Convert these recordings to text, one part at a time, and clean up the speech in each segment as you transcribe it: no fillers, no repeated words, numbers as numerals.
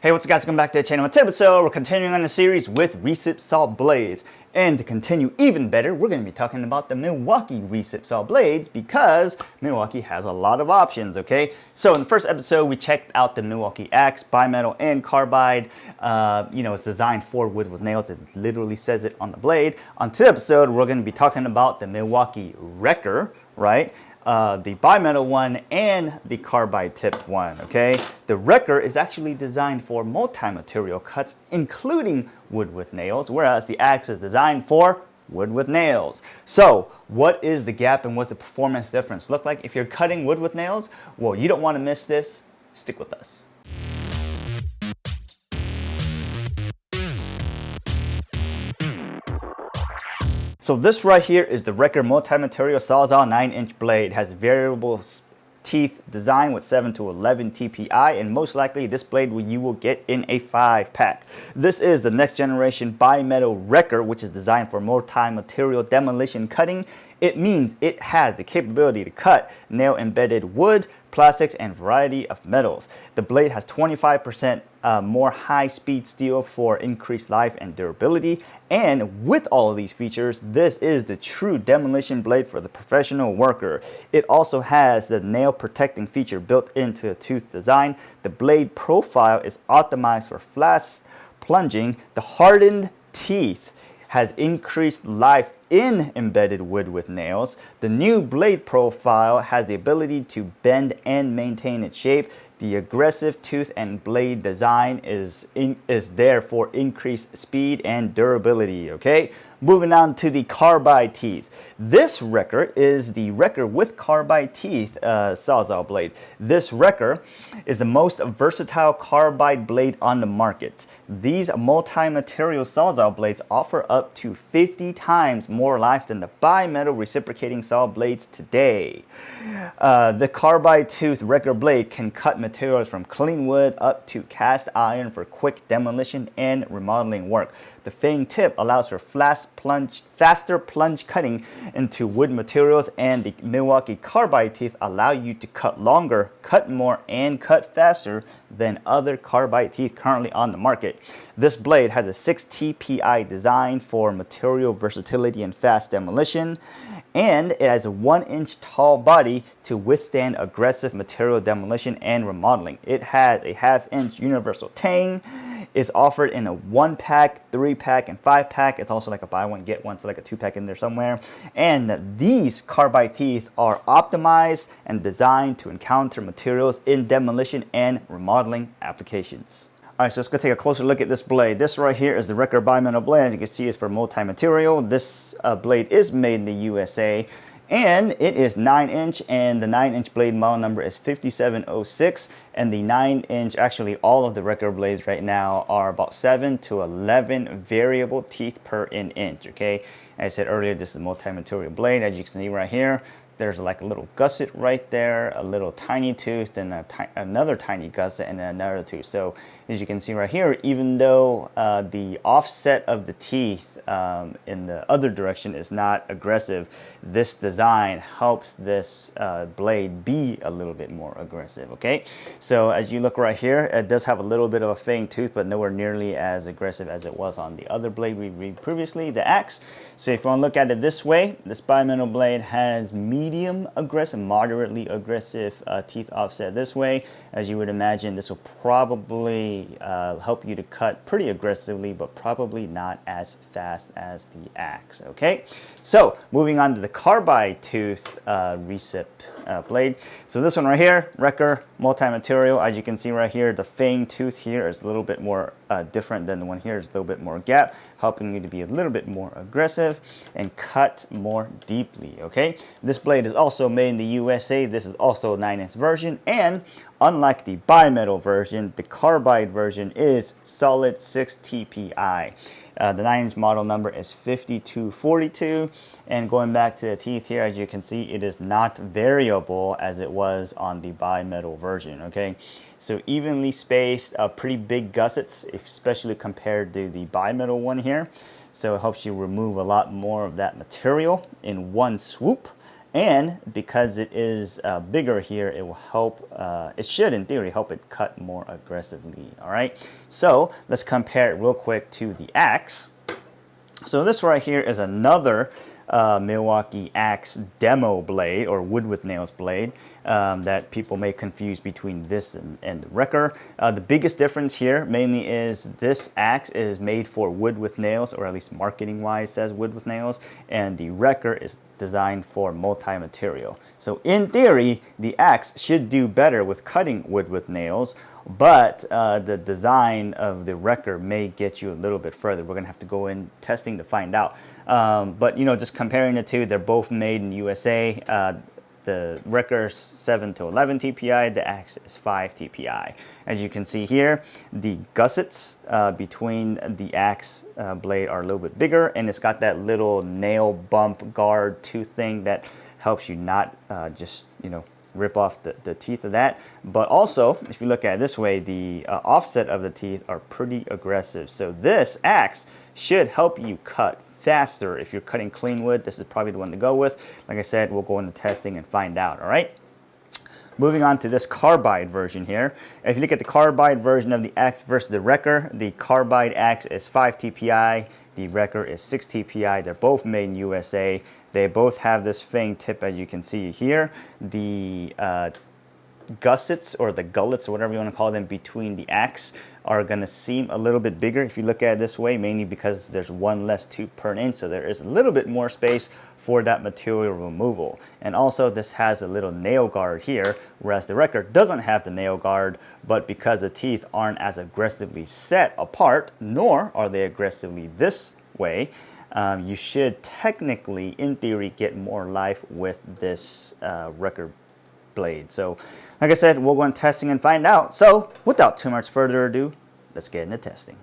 Hey, what's up guys, welcome back to the channel. In this episode, we're continuing on the series with recip saw blades. And to continue even better, we're going to be talking about the Milwaukee recip saw blades because Milwaukee has a lot of options, okay? So in the first episode, we checked out the Milwaukee Axe, bimetal and carbide. It's designed for wood with nails. It literally says it on the blade. On today's episode, we're going to be talking about the Milwaukee Wrecker, right? The bimetal one and the carbide tip one, okay? The Wrecker is actually designed for multi-material cuts, including wood with nails, whereas the Axe is designed for wood with nails. So, what is the gap and what's the performance difference look like? If you're cutting wood with nails, well, you don't want to miss this. Stick with us. So this right here is the Wrecker multi-material Sawzall 9-inch blade. It has variable teeth design with 7 to 11 TPI, and most likely this blade you will get in a 5-pack. This is the next generation bimetal Wrecker, which is designed for multi-material demolition cutting. It means it has the capability to cut nail embedded wood, plastics, and variety of metals. The blade has 25% more high-speed steel for increased life and durability. And with all of these features, this is the true demolition blade for the professional worker. It also has the nail protecting feature built into the tooth design. The blade profile is optimized for fast plunging. The hardened teeth has increased life in embedded wood with nails. The new blade profile has the ability to bend and maintain its shape. The aggressive tooth and blade design is there for increased speed and durability, okay? Moving on to the carbide teeth. This Wrecker is the Wrecker with carbide teeth Sawzall blade. This Wrecker is the most versatile carbide blade on the market. These multi-material Sawzall blades offer up to 50 times more life than the bimetal reciprocating saw blades today. The carbide tooth Wrecker blade can cut materials from clean wood up to cast iron for quick demolition and remodeling work. The fang tip allows for faster plunge cutting into wood materials, and the Milwaukee carbide teeth allow you to cut longer, cut more, and cut faster than other carbide teeth currently on the market. This blade has a 6 TPI design for material versatility and fast demolition, and it has a 1-inch tall body to withstand aggressive material demolition and remodeling. It has a 1/2-inch universal tang. It's offered in a 1-pack, 3-pack, and 5-pack. It's also like a buy one, get one, so like a 2-pack in there somewhere. And these carbide teeth are optimized and designed to encounter materials in demolition and remodeling applications. All right, so let's go take a closer look at this blade. This right here is the Wrecker bimetal blade. As you can see, it's for multi-material. This blade is made in the USA. And it is 9-inch, and the 9-inch blade model number is 5706. And the 9-inch, actually all of the Wrecker blades right now are about 7 to 11 variable teeth per inch, okay? As I said earlier, this is a multi-material blade. As you can see right here, there's like a little gusset right there, a little tiny tooth, and another tiny gusset, and then another tooth. So as you can see right here, even though the offset of the teeth in the other direction is not aggressive, this design helps this blade be a little bit more aggressive, okay? So as you look right here, it does have a little bit of a fang tooth, but nowhere nearly as aggressive as it was on the other blade we read previously, the Axe. So if you want to look at it this way, this bimetal blade has medium aggressive, moderately aggressive teeth offset this way. As you would imagine, this will probably help you to cut pretty aggressively, but probably not as fast as the Axe, okay? So moving on to the carbide tooth recip blade. So this one right here, Wrecker multi-material. As you can see right here, the fang tooth here is a little bit more different than the one here. There's a little bit more gap, helping you to be a little bit more aggressive and cut more deeply, okay? This blade is also made in the USA. This is also a 9-inch version, and unlike the bimetal version, the carbide version is solid 6 TPI. The 9-inch model number is 5242, and going back to the teeth here, as you can see, it is not variable as it was on the bimetal version, okay? So evenly spaced, pretty big gussets, especially compared to the bimetal one here. So it helps you remove a lot more of that material in one swoop. And because it is bigger here, it will help, it should in theory help it cut more aggressively, all right? So let's compare it real quick to the axe. So this right here is another Milwaukee Axe demo blade, or wood with nails blade, that people may confuse between this and the Wrecker. The biggest difference here mainly is this axe is made for wood with nails, or at least marketing wise says wood with nails, and the Wrecker is designed for multi-material. So in theory, the axe should do better with cutting wood with nails, but the design of the Wrecker may get you a little bit further. We're gonna have to go in testing to find out. But you know, just comparing the two, they're both made in USA. The Wrecker's 7 to 11 TPI, the axe is 5 TPI. As you can see here, the gussets between the axe blade are a little bit bigger, and it's got that little nail bump guard tooth thing that helps you not just, you know, rip off the teeth of that. But also, if you look at it this way, the offset of the teeth are pretty aggressive. So this axe should help you cut faster. If you're cutting clean wood, this is probably the one to go with. Like I said, we'll go into testing and find out, all right? Moving on to this carbide version here. If you look at the carbide version of the axe versus the Wrecker, the carbide axe is 5 TPI, the Wrecker is 6 TPI. They're both made in USA. They both have this fang tip, as you can see here. The gussets, or the gullets, or whatever you want to call them, between the axe are going to seem a little bit bigger if you look at it this way, mainly because there's one less tooth per inch, so there is a little bit more space for that material removal. And also this has a little nail guard here, whereas the Wrecker doesn't have the nail guard, but because the teeth aren't as aggressively set apart, nor are they aggressively this way, you should technically, in theory, get more life with this Wrecker blade. So like I said, we'll go on testing and find out. So without too much further ado, let's get into testing.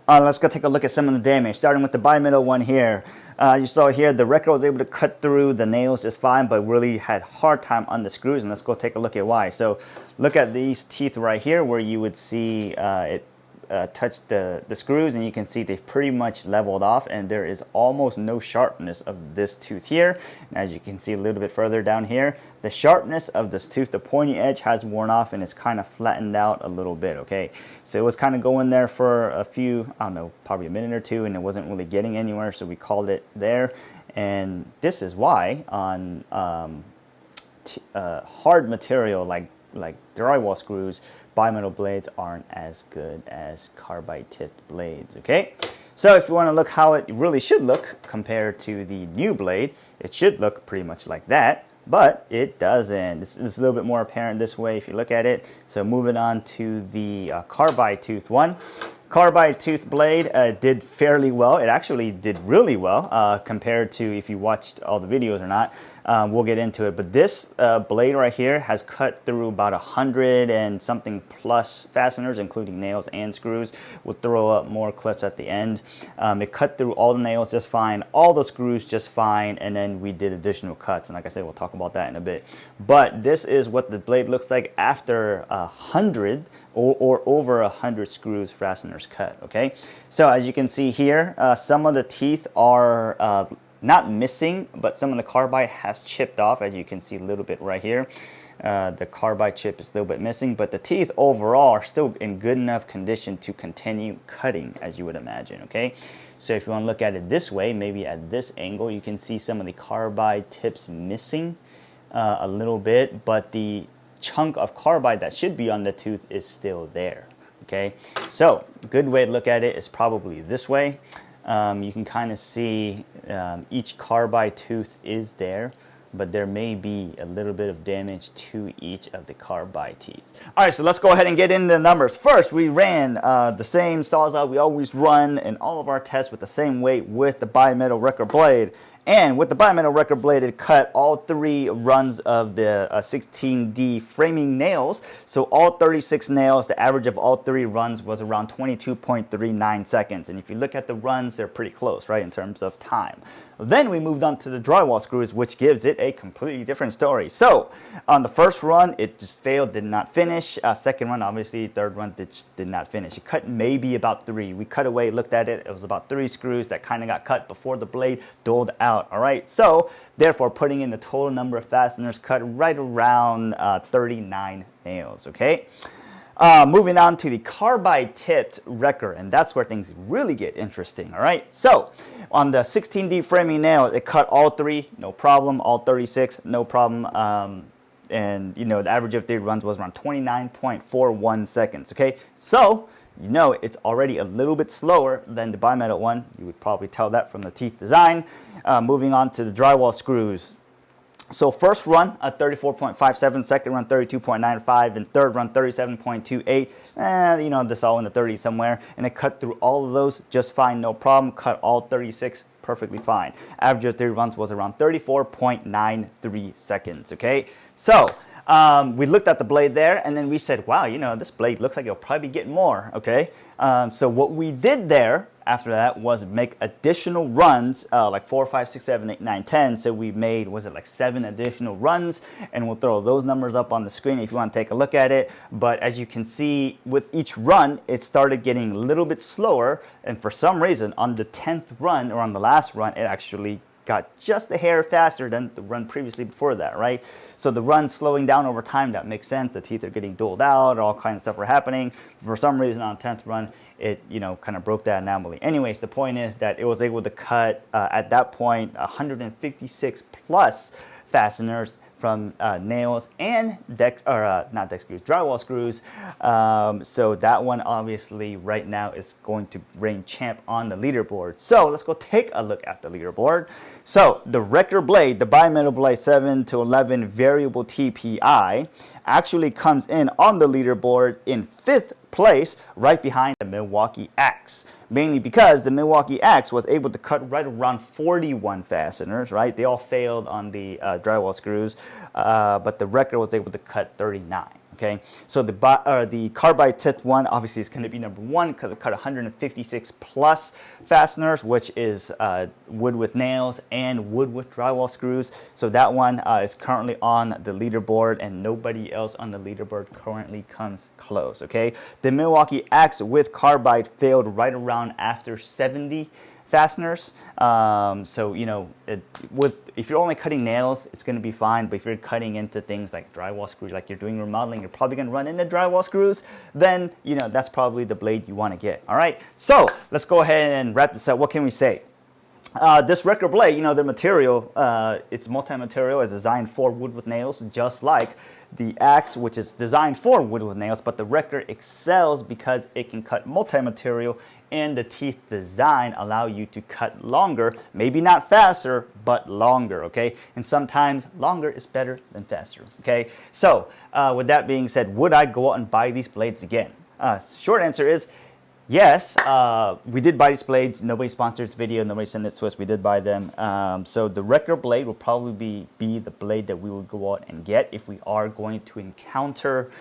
Let's go take a look at some of the damage, starting with the Bimetal one here. You saw here the Wrecker was able to cut through the nails just fine, but really had hard time on the screws, and let's go take a look at why. So look at these teeth right here where you would see it touch the screws, and you can see they've pretty much leveled off, and there is almost no sharpness of this tooth here. And as you can see a little bit further down here, the sharpness of this tooth, the pointy edge has worn off and it's kind of flattened out a little bit, okay? So it was kind of going there for a few, I don't know, probably a minute or two, and it wasn't really getting anywhere, so we called it there. And this is why on hard material like drywall screws, bimetal blades aren't as good as carbide tipped blades, okay? So if you want to look how it really should look compared to the new blade, it should look pretty much like that, but it doesn't. It's a little bit more apparent this way if you look at it. So moving on to the carbide tooth one. Carbide tooth blade did fairly well. It actually did really well compared to if you watched all the videos or not. We'll get into it, but this blade right here has cut through about 100 and something plus fasteners, including nails and screws. We'll throw up more clips at the end. It cut through all the nails just fine, all the screws just fine, and then we did additional cuts, and like I said, we'll talk about that in a bit. But this is what the blade looks like after 100 or over 100 screws, fasteners cut, okay? So as you can see here, some of the teeth are not missing, but some of the carbide has chipped off, as you can see a little bit right here. The carbide chip is a little bit missing, but the teeth overall are still in good enough condition to continue cutting, as you would imagine, okay? So if you want to look at it this way, maybe at this angle, you can see some of the carbide tips missing a little bit, but the chunk of carbide that should be on the tooth is still there, okay? So a good way to look at it is probably this way. You can kind of see each carbide tooth is there, but there may be a little bit of damage to each of the carbide teeth. All right, so let's go ahead and get into the numbers. First, we ran the same Sawzall we always run in all of our tests with the same weight with the Bimetal Wrecker Blade. And with the Bimetal Wrecker Blade, it cut all 3 runs of the 16D framing nails. So all 36 nails, the average of all 3 runs was around 22.39 seconds. And if you look at the runs, they're pretty close, right, in terms of time. Then we moved on to the drywall screws, which gives it a completely different story. So on the first run, it just failed, did not finish. Second run, obviously, third run did not finish. It cut maybe about 3. We cut away, looked at it. It was about 3 screws that kind of got cut before the blade dulled out. All right, so therefore putting in the total number of fasteners cut right around 39 nails, okay? Moving on to the carbide tipped Wrecker, and that's where things really get interesting, all right? So on the 16D framing nail, it cut all 3, no problem, all 36, no problem. And you know, the average of 3 runs was around 29.41 seconds, okay? So you know it's already a little bit slower than the bimetal one. You would probably tell that from the teeth design. Moving on to the drywall screws. So first run, 34.57, second run, 32.95, and third run, 37.28. You know, this all in the 30s somewhere. And it cut through all of those just fine, no problem. Cut all 36 perfectly fine. Average of 3 runs was around 34.93 seconds, okay? So we looked at the blade there, and then we said, wow, you know, this blade looks like it'll probably get more, okay? So what we did there after that was make additional runs, like 4, 5, 6, 7, 8, 9, 10. So we made, was it like 7 additional runs? And we'll throw those numbers up on the screen if you want to take a look at it. But as you can see, with each run, it started getting a little bit slower. And for some reason, on the 10th run, or on the last run, it actually got just a hair faster than the run previously before that, right? So the run slowing down over time, that makes sense. The teeth are getting dulled out, all kinds of stuff are happening. For some reason on the 10th run, it, you know, kind of broke that anomaly. Anyways, the point is that it was able to cut, at that point, 156 plus fasteners from nails and not deck screws, drywall screws. So that one obviously right now is going to reign champ on the leaderboard. So let's go take a look at the leaderboard. So the Wrecker Blade, the Bimetal Blade 7 to 11 variable TPI, actually comes in on the leaderboard in 5th place, right behind the Milwaukee Axe. Mainly because the Milwaukee Axe was able to cut right around 41 fasteners, right? They all failed on the drywall screws, but the Wrecker was able to cut 39. Okay, so the carbide tipped one obviously is going to be number one because it cut 156 plus fasteners, which is wood with nails and wood with drywall screws. So that one is currently on the leaderboard, and nobody else on the leaderboard currently comes close. Okay, the Milwaukee Axe with carbide failed right around after 70 fasteners. So you know, if you're only cutting nails, it's going to be fine. But if you're cutting into things like drywall screws, like you're doing remodeling, you're probably going to run into drywall screws. Then you know that's probably the blade you want to get. All right. So let's go ahead and wrap this up. What can we say? This Wrecker Blade, you know, the material, it's multi-material. It's designed for wood with nails, just like the Axe, which is designed for wood with nails. But the Wrecker excels because it can cut multi-material, and the teeth design allow you to cut longer, maybe not faster, but longer, okay? And sometimes longer is better than faster, okay? So with that being said, would I go out and buy these blades again? Short answer is yes. We did buy these blades. Nobody sponsored this video. Nobody sent it to us. We did buy them. So the Wrecker Blade will probably be the blade that we would go out and get if we are going to encounter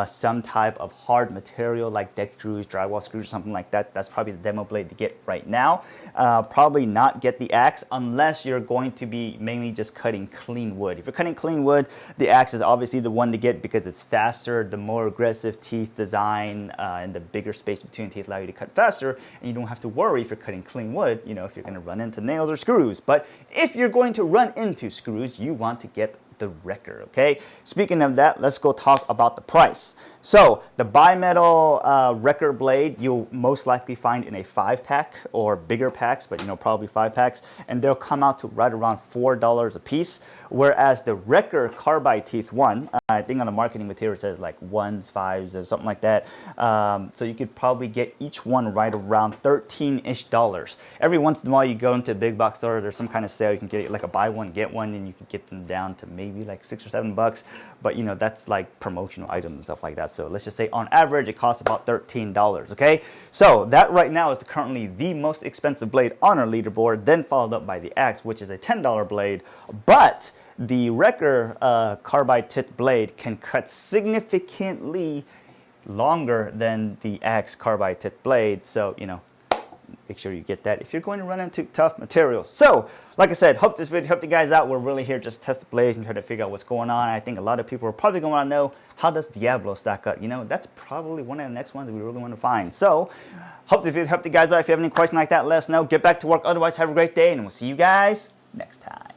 some type of hard material like deck screws, drywall screws, or something like that. That's probably the demo blade to get right now. Probably not get the Axe unless you're going to be mainly just cutting clean wood. If you're cutting clean wood, the Axe is obviously the one to get because it's faster, the more aggressive teeth design, and the bigger space between teeth allow you to cut faster, and you don't have to worry if you're cutting clean wood, you know, if you're going to run into nails or screws. But if you're going to run into screws, you want to get the Wrecker, okay? Speaking of that, let's go talk about the price. So the Bimetal Wrecker Blade, you'll most likely find in a 5-pack or bigger packs, but you know, probably 5-packs, and they'll come out to right around $4 a piece. Whereas the Wrecker Carbide Teeth one, I think on the marketing material it says like 1s, 5s, or something like that. So you could probably get each one right around $13-ish. Every once in a while you go into a big box store, there's some kind of sale, you can get like a buy one, get one, and you can get them down to maybe like $6 or $7. But you know, that's like promotional items and stuff like that. So let's just say on average it costs about $13, okay? So that right now is currently the most expensive blade on our leaderboard, then followed up by the Axe, which is a $10 blade. But the Wrecker Carbide tipped blade can cut significantly longer than the Axe Carbide tipped blade. So, you know, make sure you get that if you're going to run into tough materials. So, like I said, hope this video helped you guys out. We're really here just to test the blades and try to figure out what's going on. I think a lot of people are probably going to want to know, how does Diablo stack up? You know, that's probably one of the next ones that we really want to find. So, hope this video helped you guys out. If you have any questions like that, let us know. Get back to work. Otherwise, have a great day, and we'll see you guys next time.